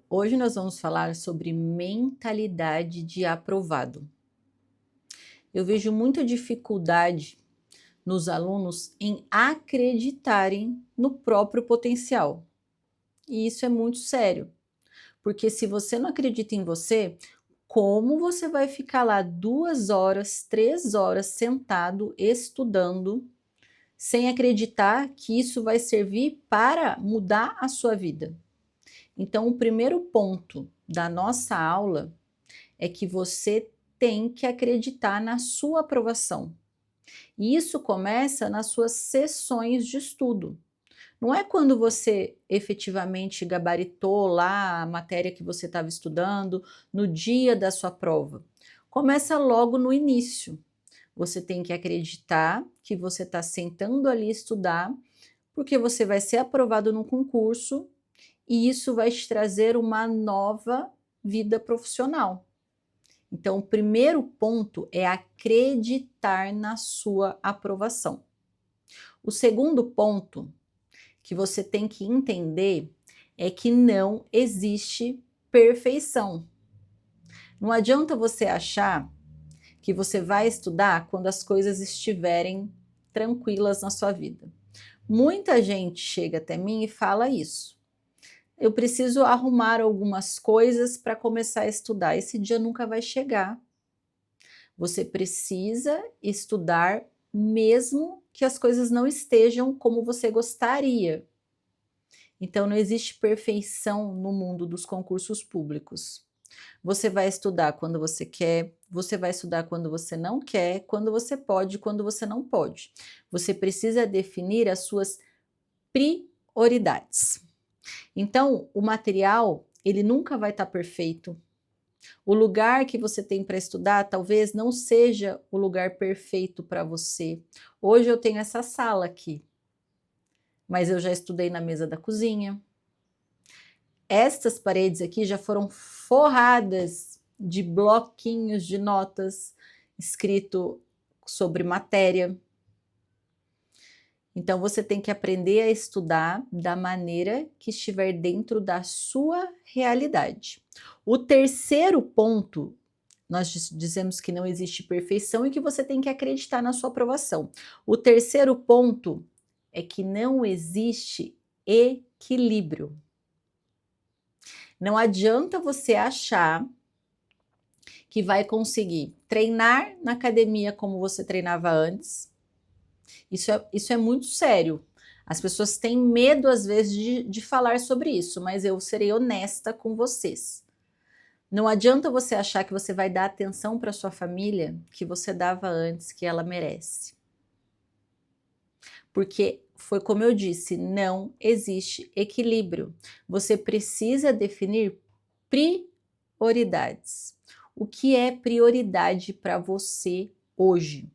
Hoje nós vamos falar sobre mentalidade de aprovado. Eu vejo muita dificuldade nos alunos em acreditarem no próprio potencial. E isso é muito sério, porque se você não acredita em você, como você vai ficar lá 2 horas, 3 horas sentado estudando, sem acreditar que isso vai servir para mudar a sua vida? Então, o primeiro ponto da nossa aula é que você tem que acreditar na sua aprovação. E isso começa nas suas sessões de estudo. Não é quando você efetivamente gabaritou lá a matéria que você estava estudando, no dia da sua prova. Começa logo no início. Você tem que acreditar que você está sentando ali estudar, porque você vai ser aprovado no concurso e isso vai te trazer uma nova vida profissional. Então, o primeiro ponto é acreditar na sua aprovação. O segundo ponto que você tem que entender é que não existe perfeição. Não adianta você achar que você vai estudar quando as coisas estiverem tranquilas na sua vida. Muita gente chega até mim e fala isso. Eu preciso arrumar algumas coisas para começar a estudar. Esse dia nunca vai chegar. Você precisa estudar mesmo que as coisas não estejam como você gostaria. Então, não existe perfeição no mundo dos concursos públicos. Você vai estudar quando você quer, você vai estudar quando você não quer, quando você pode, quando você não pode. Você precisa definir as suas prioridades. Então, o material, ele nunca vai estar perfeito. O lugar que você tem para estudar talvez não seja o lugar perfeito para você. Hoje eu tenho essa sala aqui, mas eu já estudei na mesa da cozinha. Estas paredes aqui já foram forradas de bloquinhos de notas escrito sobre matéria. Então, você tem que aprender a estudar da maneira que estiver dentro da sua realidade. O terceiro ponto, nós dizemos que não existe perfeição e que você tem que acreditar na sua aprovação. O terceiro ponto é que não existe equilíbrio. Não adianta você achar que vai conseguir treinar na academia como você treinava antes. Isso é muito sério. As pessoas têm medo, às vezes, de falar sobre isso, mas eu serei honesta com vocês. Não adianta você achar que você vai dar atenção para sua família que você dava antes, que ela merece. Porque foi como eu disse, não existe equilíbrio. Você precisa definir prioridades. O que é prioridade para você hoje?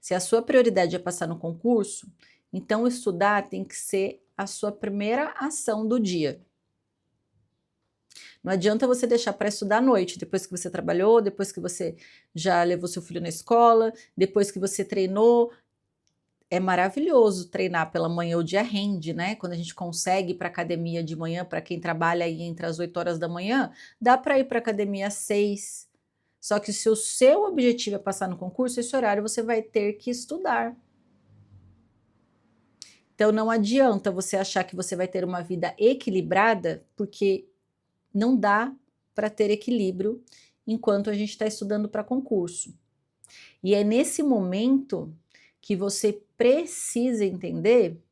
Se a sua prioridade é passar no concurso, então estudar tem que ser a sua primeira ação do dia. Não adianta você deixar para estudar à noite, depois que você trabalhou, depois que você já levou seu filho na escola, depois que você treinou. É maravilhoso treinar pela manhã, o dia rende, né? Quando a gente consegue ir para academia de manhã, para quem trabalha aí entre as 8 horas da manhã, dá para ir para academia às 6. Só que se o seu objetivo é passar no concurso, esse horário você vai ter que estudar. Então não adianta você achar que você vai ter uma vida equilibrada, porque não dá para ter equilíbrio enquanto a gente está estudando para concurso. E é nesse momento que você precisa entender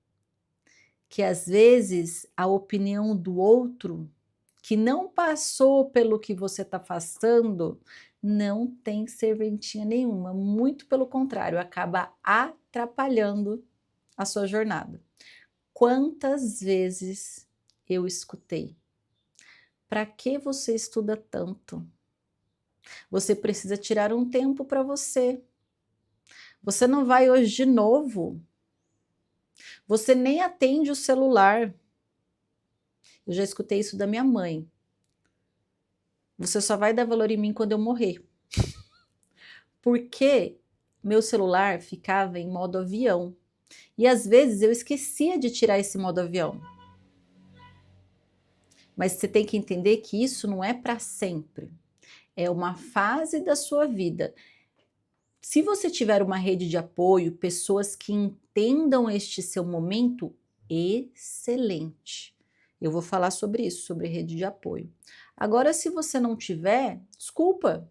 que às vezes a opinião do outro, que não passou pelo que você está passando, não tem serventia nenhuma, muito pelo contrário, acaba atrapalhando a sua jornada. Quantas vezes eu escutei? Para que você estuda tanto? Você precisa tirar um tempo para você. Você não vai hoje de novo. Você nem atende o celular. Eu já escutei isso da minha mãe. Você só vai dar valor em mim quando eu morrer. Porque meu celular ficava em modo avião. E às vezes eu esquecia de tirar esse modo avião. Mas você tem que entender que isso não é para sempre. É uma fase da sua vida. Se você tiver uma rede de apoio, pessoas que entendam este seu momento, excelente. Eu vou falar sobre isso, sobre rede de apoio. Agora, se você não tiver, desculpa.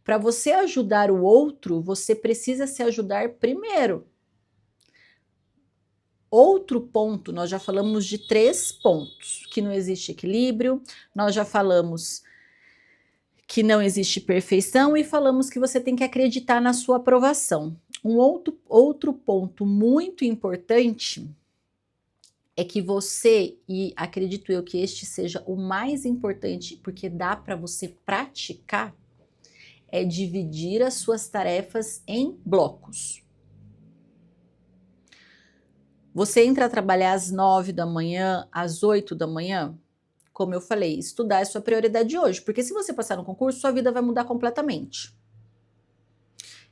Para você ajudar o outro, você precisa se ajudar primeiro. Outro ponto, nós já falamos de 3 pontos, que não existe equilíbrio, nós já falamos que não existe perfeição e falamos que você tem que acreditar na sua aprovação. Um outro ponto muito importante é que você, e acredito eu que este seja o mais importante, porque dá para você praticar, é dividir as suas tarefas em blocos. Você entra a trabalhar às 9 da manhã, às 8 da manhã? Como eu falei, estudar é sua prioridade hoje, porque se você passar no concurso, sua vida vai mudar completamente.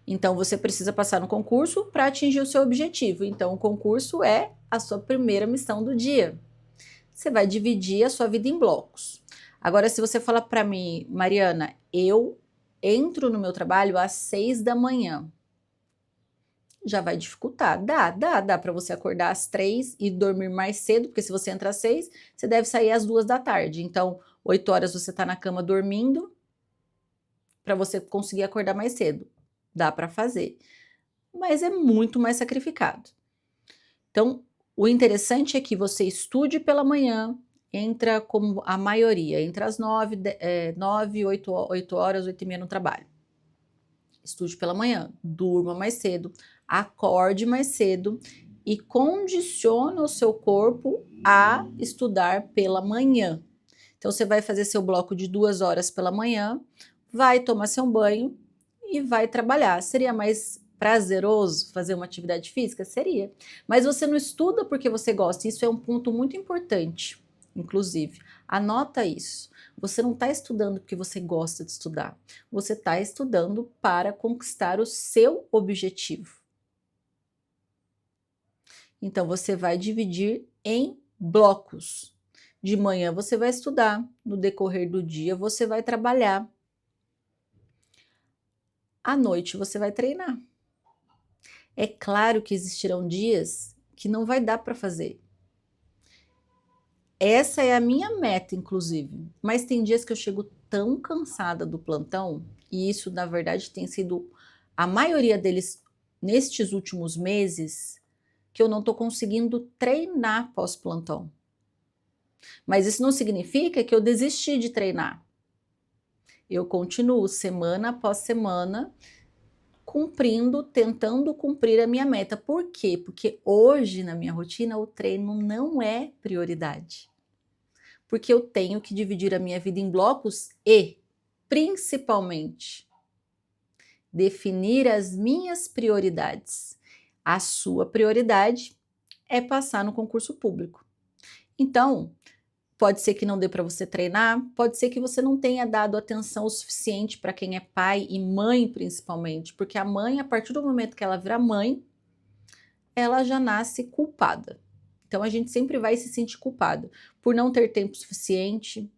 Então, você precisa passar no concurso para atingir o seu objetivo. Então, o concurso é a sua primeira missão do dia. Você vai dividir a sua vida em blocos. Agora, se você falar para mim, Mariana, eu entro no meu trabalho às 6 da manhã, já vai dificultar. Dá para você acordar às 3 e dormir mais cedo, porque se você entra às 6, você deve sair às 2 da tarde. Então, 8 horas você está na cama dormindo, para você conseguir acordar mais cedo. Dá para fazer, mas é muito mais sacrificado. Então, o interessante é que você estude pela manhã, entra como a maioria, entre as 9, 8 horas, 8 e meia no trabalho. Estude pela manhã, durma mais cedo, acorde mais cedo e condicione o seu corpo a estudar pela manhã. Então, você vai fazer seu bloco de 2 horas pela manhã, vai tomar seu banho e vai trabalhar. Seria mais prazeroso fazer uma atividade física? Seria. Mas você não estuda porque você gosta. Isso é um ponto muito importante, inclusive. Anota isso. Você não está estudando porque você gosta de estudar. Você está estudando para conquistar o seu objetivo. Então, você vai dividir em blocos. De manhã você vai estudar, no decorrer do dia você vai trabalhar. À noite você vai treinar. É claro que existirão dias que não vai dar para fazer. Essa é a minha meta, inclusive. Mas tem dias que eu chego tão cansada do plantão, e isso, na verdade, tem sido a maioria deles nestes últimos meses, que eu não estou conseguindo treinar pós-plantão. Mas isso não significa que eu desisti de treinar. Eu continuo semana após semana tentando cumprir a minha meta. Por quê? Porque hoje na minha rotina o treino não é prioridade. Porque eu tenho que dividir a minha vida em blocos e, principalmente, definir as minhas prioridades. A sua prioridade é passar no concurso público. Então, pode ser que não dê para você treinar, pode ser que você não tenha dado atenção o suficiente para quem é pai e mãe, principalmente, porque a mãe, a partir do momento que ela vira mãe, ela já nasce culpada. Então a gente sempre vai se sentir culpada por não ter tempo suficiente.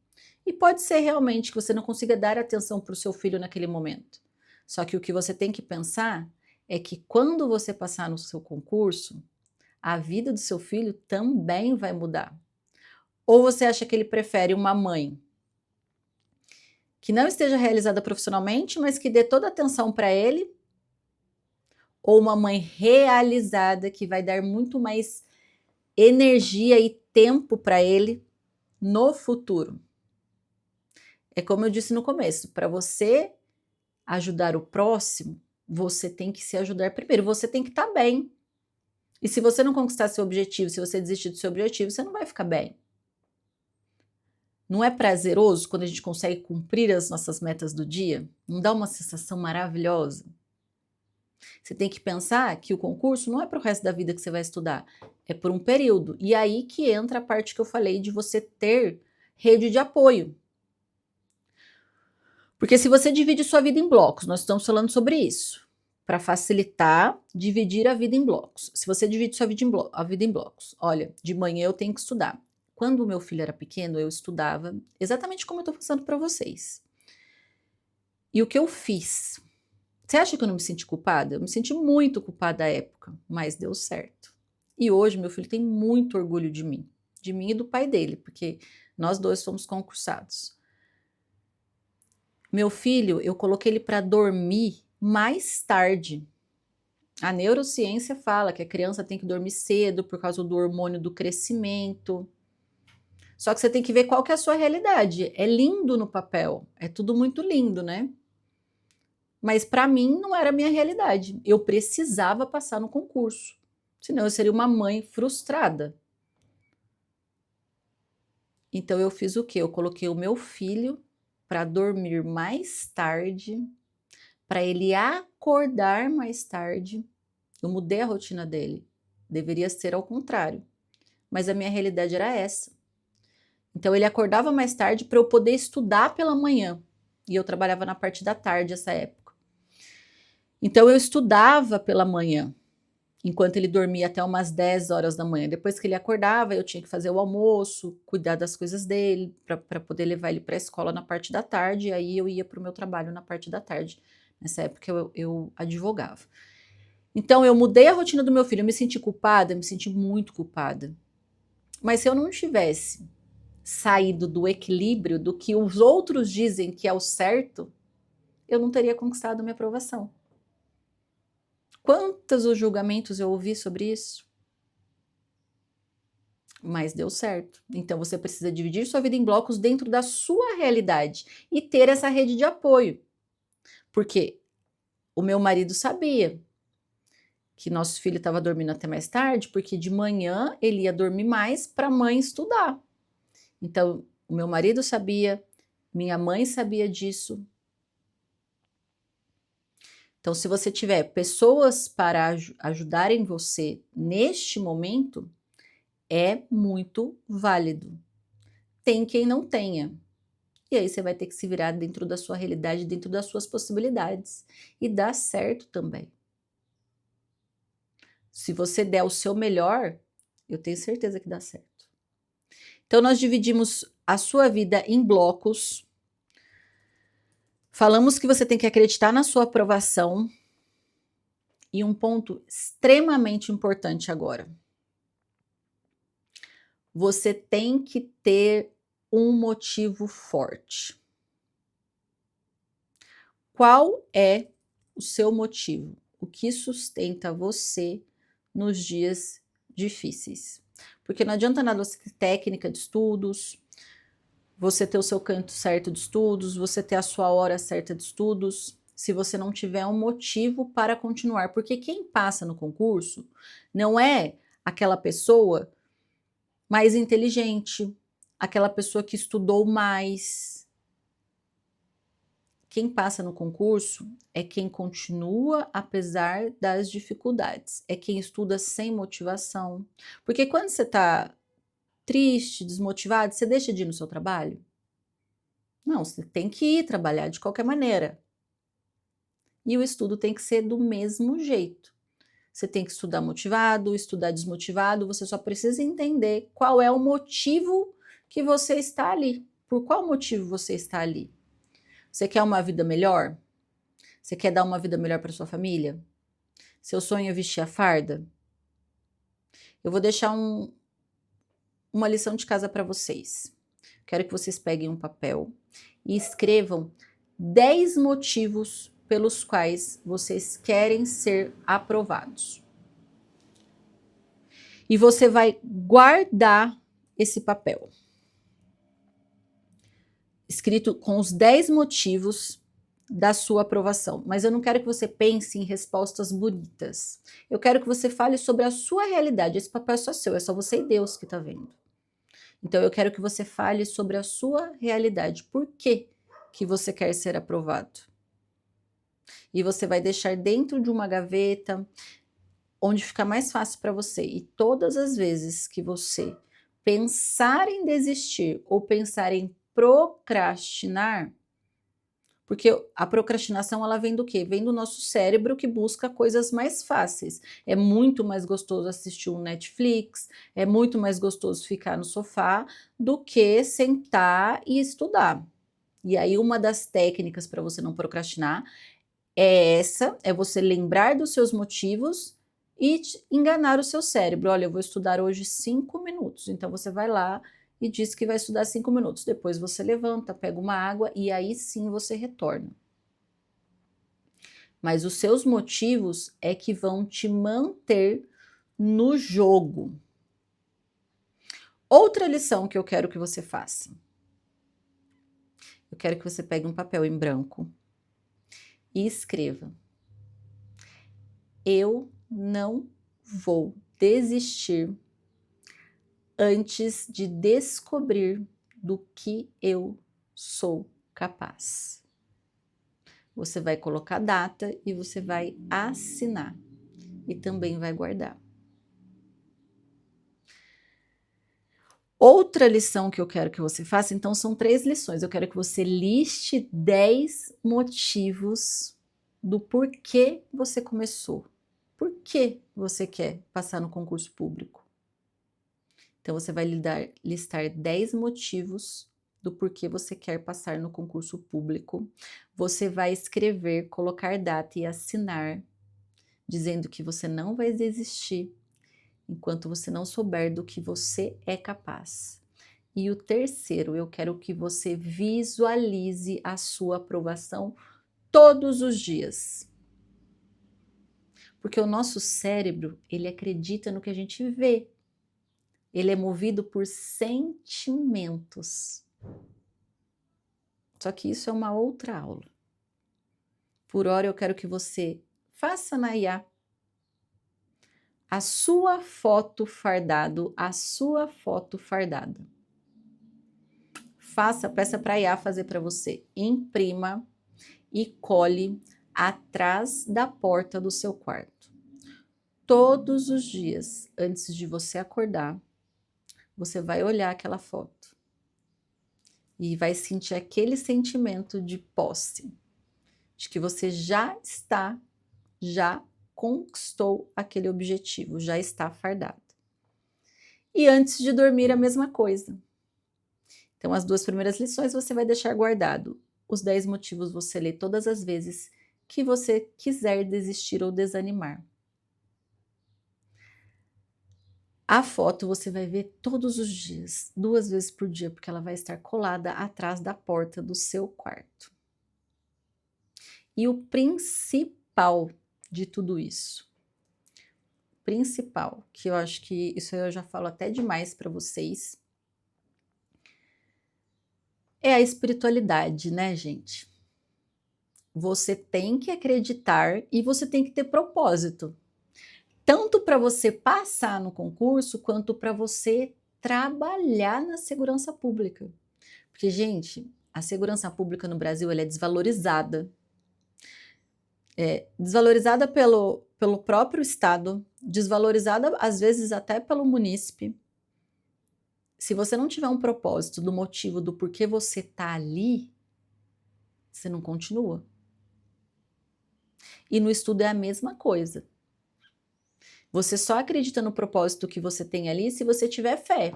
E pode ser realmente que você não consiga dar atenção para o seu filho naquele momento. Só que o que você tem que pensar é que quando você passar no seu concurso, a vida do seu filho também vai mudar. Ou você acha que ele prefere uma mãe que não esteja realizada profissionalmente, mas que dê toda a atenção para ele? Ou uma mãe realizada que vai dar muito mais energia e tempo para ele no futuro? É como eu disse no começo, para você ajudar o próximo, você tem que se ajudar primeiro, você tem que estar bem. E se você não conquistar seu objetivo, se você desistir do seu objetivo, você não vai ficar bem. Não é prazeroso quando a gente consegue cumprir as nossas metas do dia? Não dá uma sensação maravilhosa? Você tem que pensar que o concurso não é para o resto da vida que você vai estudar, é por um período. E aí que entra a parte que eu falei de você ter rede de apoio. Porque se você divide sua vida em blocos, nós estamos falando sobre isso, para facilitar, dividir a vida em blocos. Se você divide sua vida em blocos, olha, de manhã eu tenho que estudar. Quando o meu filho era pequeno, eu estudava exatamente como eu estou passando para vocês. E o que eu fiz? Você acha que eu não me senti culpada? Eu me senti muito culpada à época, mas deu certo. E hoje meu filho tem muito orgulho de mim e do pai dele, porque nós dois somos concursados. Meu filho, eu coloquei ele para dormir mais tarde. A neurociência fala que a criança tem que dormir cedo por causa do hormônio do crescimento. Só que você tem que ver qual que é a sua realidade. É lindo no papel, é tudo muito lindo, né? Mas para mim não era a minha realidade. Eu precisava passar no concurso. Senão eu seria uma mãe frustrada. Então eu fiz o quê? Eu coloquei o meu filho para dormir mais tarde, para ele acordar mais tarde. Eu mudei a rotina dele. Deveria ser ao contrário. Mas a minha realidade era essa. Então ele acordava mais tarde para eu poder estudar pela manhã. E eu trabalhava na parte da tarde essa época. Então eu estudava pela manhã, enquanto ele dormia até umas 10 horas da manhã. Depois que ele acordava, eu tinha que fazer o almoço, cuidar das coisas dele, para poder levar ele para a escola na parte da tarde, e aí eu ia para o meu trabalho na parte da tarde. Nessa época eu advogava. Então eu mudei a rotina do meu filho, eu me senti culpada, me senti muito culpada. Mas se eu não tivesse saído do equilíbrio do que os outros dizem que é o certo, eu não teria conquistado minha aprovação. Quantos os julgamentos eu ouvi sobre isso? Mas deu certo. Então você precisa dividir sua vida em blocos dentro da sua realidade e ter essa rede de apoio. Porque o meu marido sabia que nosso filho estava dormindo até mais tarde, porque de manhã ele ia dormir mais para a mãe estudar. Então, o meu marido sabia, minha mãe sabia disso. Então, se você tiver pessoas para ajudarem você neste momento, é muito válido. Tem quem não tenha. E aí você vai ter que se virar dentro da sua realidade, dentro das suas possibilidades. E dá certo também. Se você der o seu melhor, eu tenho certeza que dá certo. Então, nós dividimos a sua vida em blocos. Falamos que você tem que acreditar na sua aprovação. E um ponto extremamente importante agora. Você tem que ter um motivo forte. Qual é o seu motivo? O que sustenta você nos dias difíceis? Porque não adianta nada você ter técnica de estudos, você ter o seu canto certo de estudos, você ter a sua hora certa de estudos, se você não tiver um motivo para continuar. Porque quem passa no concurso não é aquela pessoa mais inteligente, aquela pessoa que estudou mais. Quem passa no concurso é quem continua apesar das dificuldades, é quem estuda sem motivação. Porque quando você está triste, desmotivado, você deixa de ir no seu trabalho? Não, você tem que ir trabalhar de qualquer maneira. E o estudo tem que ser do mesmo jeito. Você tem que estudar motivado, estudar desmotivado, você só precisa entender qual é o motivo que você está ali. Por qual motivo você está ali? Você quer uma vida melhor? Você quer dar uma vida melhor para sua família? Seu sonho é vestir a farda? Eu vou deixar uma lição de casa para vocês. Quero que vocês peguem um papel e escrevam 10 motivos pelos quais vocês querem ser aprovados. E você vai guardar esse papel, escrito com os 10 motivos da sua aprovação. Mas eu não quero que você pense em respostas bonitas. Eu quero que você fale sobre a sua realidade. Esse papel é só seu, é só você e Deus que está vendo. Então eu quero que você fale sobre a sua realidade. Por que você quer ser aprovado? E você vai deixar dentro de uma gaveta, onde fica mais fácil para você. E todas as vezes que você pensar em desistir ou pensar em procrastinar, Porque a procrastinação, ela vem do quê? Vem do nosso cérebro que busca coisas mais fáceis. É muito mais gostoso assistir um Netflix, é muito mais gostoso ficar no sofá do que sentar e estudar. E aí uma das técnicas para você não procrastinar é essa, é você lembrar dos seus motivos e enganar o seu cérebro. Olha, eu vou estudar hoje 5 minutos. Então você vai lá e diz que vai estudar 5 minutos. Depois você levanta, pega uma água e aí sim você retorna. Mas os seus motivos é que vão te manter no jogo. Outra lição que eu quero que você faça. Eu quero que você pegue um papel em branco e escreva: eu não vou desistir antes de descobrir do que eu sou capaz. Você vai colocar a data e você vai assinar e também vai guardar. Outra lição que eu quero que você faça, então são 3 lições. Eu quero que você liste 10 motivos do porquê você começou. Por que você quer passar no concurso público? Então você vai listar 10 motivos do porquê você quer passar no concurso público. Você vai escrever, colocar data e assinar, dizendo que você não vai desistir enquanto você não souber do que você é capaz. E o terceiro, eu quero que você visualize a sua aprovação todos os dias. Porque o nosso cérebro, ele acredita no que a gente vê. Ele é movido por sentimentos. Só que isso é uma outra aula. Por hora eu quero que você faça na IA a sua foto fardado, a sua foto fardada. Peça para a IA fazer para você. Imprima e cole atrás da porta do seu quarto. Todos os dias, antes de você acordar, você vai olhar aquela foto e vai sentir aquele sentimento de posse, de que você já conquistou aquele objetivo, já está fardado. E antes de dormir, a mesma coisa. Então, as 2 primeiras lições você vai deixar guardado. Os 10 motivos você lê todas as vezes que você quiser desistir ou desanimar. A foto você vai ver todos os dias, 2 vezes por dia, porque ela vai estar colada atrás da porta do seu quarto. E o principal de tudo isso, que eu acho que isso eu já falo até demais para vocês, é a espiritualidade, né, gente? Você tem que acreditar e você tem que ter propósito. Tanto para você passar no concurso, quanto para você trabalhar na segurança pública. Porque, gente, a segurança pública no Brasil ela é desvalorizada. Desvalorizada pelo próprio Estado, desvalorizada às vezes até pelo munícipe. Se você não tiver um propósito do motivo do porquê você está ali, você não continua. E no estudo é a mesma coisa. Você só acredita no propósito que você tem ali se você tiver fé.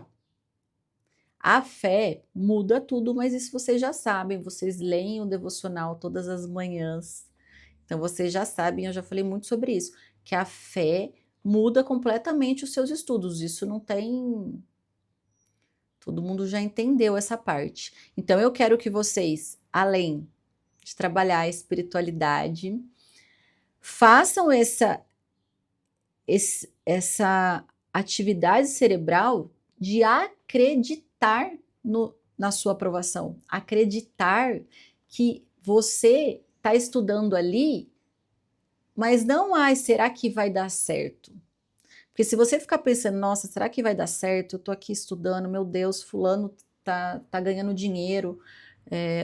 A fé muda tudo, mas isso vocês já sabem. Vocês leem o devocional todas as manhãs. Então vocês já sabem, eu já falei muito sobre isso, que a fé muda completamente os seus estudos. Isso não tem... Todo mundo já entendeu essa parte. Então eu quero que vocês, além de trabalhar a espiritualidade, façam essa atividade cerebral de acreditar na sua aprovação, acreditar que você está estudando ali, mas não, será que vai dar certo? Porque se você ficar pensando, nossa, será que vai dar certo? Eu tô aqui estudando, meu Deus, fulano tá ganhando dinheiro,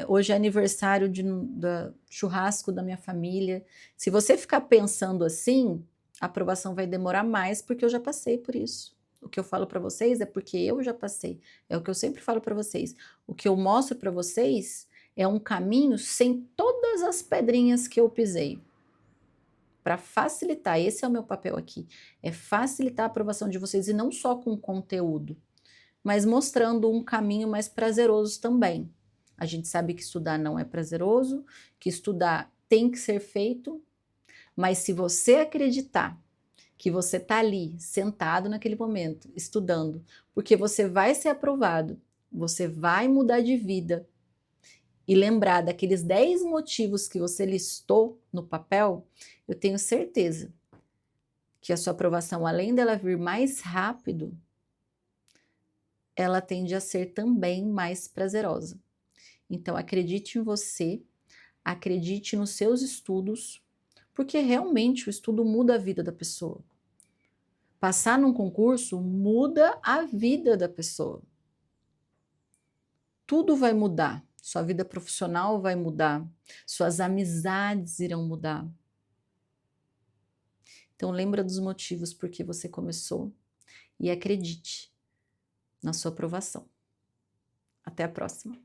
hoje é aniversário do churrasco da minha família. Se você ficar pensando assim, a aprovação vai demorar mais, porque eu já passei por isso. O que eu falo para vocês é porque eu já passei. É o que eu sempre falo para vocês. O que eu mostro para vocês É um caminho sem todas as pedrinhas que eu pisei. Para facilitar, esse é o meu papel aqui, é facilitar a aprovação de vocês e não só com conteúdo, mas mostrando um caminho mais prazeroso também. A gente sabe que estudar não é prazeroso, que estudar tem que ser feito, mas se você acreditar que você está ali, sentado naquele momento, estudando, porque você vai ser aprovado, você vai mudar de vida, e lembrar daqueles 10 motivos que você listou no papel, eu tenho certeza que a sua aprovação, além dela vir mais rápido, ela tende a ser também mais prazerosa. Então, acredite em você, acredite nos seus estudos, porque realmente o estudo muda a vida da pessoa. Passar num concurso muda a vida da pessoa. Tudo vai mudar. Sua vida profissional vai mudar. Suas amizades irão mudar. Então, lembra dos motivos por que você começou e acredite na sua aprovação. Até a próxima.